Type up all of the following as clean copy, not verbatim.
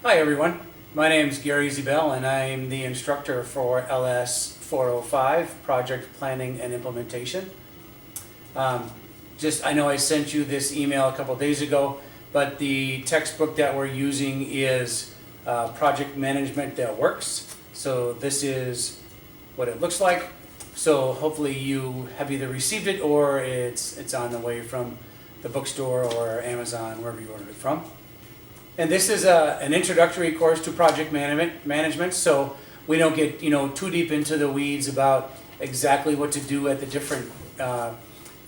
Hi everyone, my name is Gary Zebel and I am the instructor for LS 405, Project Planning and Implementation. I know I sent you this email a couple days ago, but the textbook that we're using is Project Management That Works. So this is what it looks like. So hopefully you have either received it or it's on the way from the bookstore or Amazon, wherever you ordered it from. And this is an introductory course to project management, so we don't get too deep into the weeds about exactly what to do at the different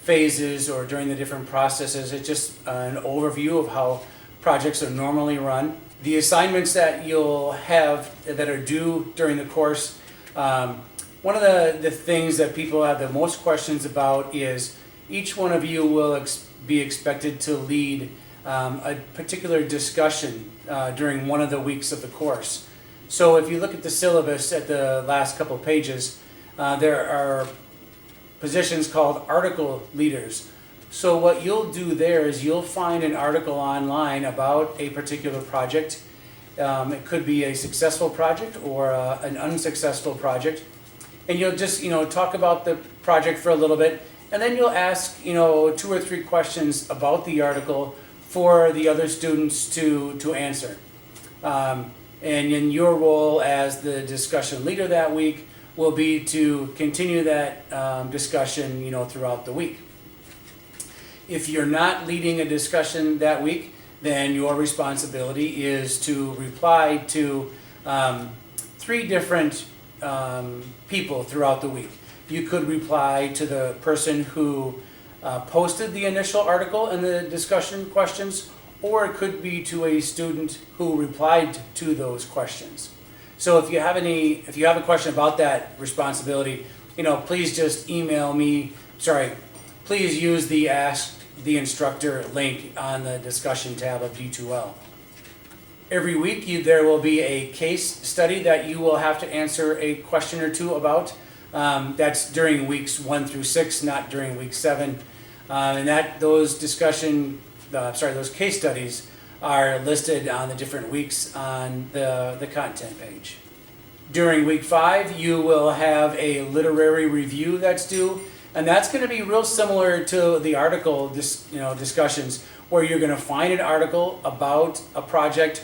phases or during the different processes. It's just an overview of how projects are normally run. The assignments that you'll have that are due during the course, one of the things that people have the most questions about is each one of you will be expected to lead a particular discussion during one of the weeks of the course. So if you look at the syllabus at the last couple pages, there are positions called article leaders. So what you'll do there is you'll find an article online about a particular project. It could be a successful project or an unsuccessful project. And you'll just talk about the project for a little bit, and then you'll ask 2 or 3 questions about the article for the other students to answer. And in your role as the discussion leader that week will be to continue that discussion throughout the week. If you're not leading a discussion that week, then your responsibility is to reply to 3 different people throughout the week. You could reply to the person who posted the initial article and the discussion questions, or it could be to a student who replied to those questions. So if you have a question about that responsibility, please just email me. Please use the Ask the Instructor link on the discussion tab of D2L. Every week there will be a case study that you will have to answer a question or 2 about. That's during weeks 1 through 6, not during week 7. And those case studies are listed on the different weeks on the content page. During week 5, you will have a literary review that's due, and that's going to be real similar to the article discussions, where you're going to find an article about a project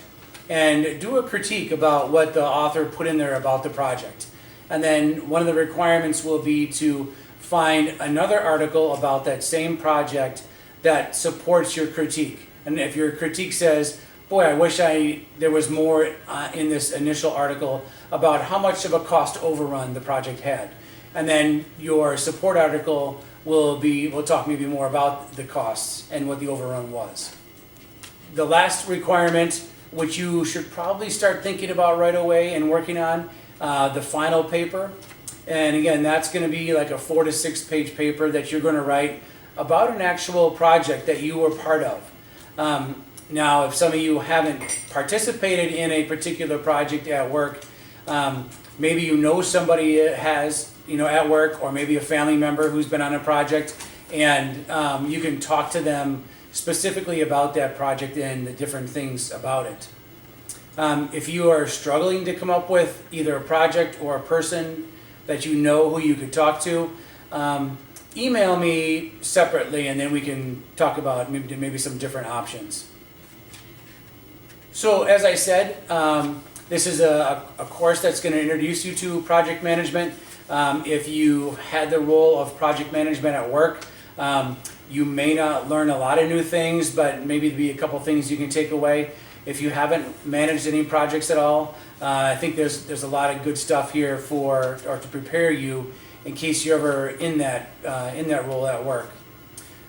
and do a critique about what the author put in there about the project. And then one of the requirements will be to find another article about that same project that supports your critique. And if your critique says, boy, I wish there was more in this initial article about how much of a cost overrun the project had. And then your support article will talk maybe more about the costs and what the overrun was. The last requirement, which you should probably start thinking about right away and working on, the final paper. And again, that's going to be like a 4 to 6 page paper that you're going to write about an actual project that you were part of. Now, if some of you haven't participated in a particular project at work, maybe somebody has, at work, or maybe a family member who's been on a project, and you can talk to them specifically about that project and the different things about it. If you are struggling to come up with either a project or a person that who you could talk to, email me separately, and then we can talk about maybe some different options. So as I said, this is a course that's going to introduce you to project management. If you had the role of project management at work, you may not learn a lot of new things, but maybe there'll be a couple things you can take away. If you haven't managed any projects at all, I think there's a lot of good stuff here to prepare you in case you're ever in that role at work.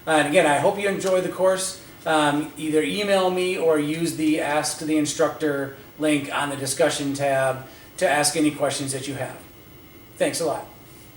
And again, I hope you enjoy the course. Either email me or use the Ask the Instructor link on the discussion tab to ask any questions that you have. Thanks a lot.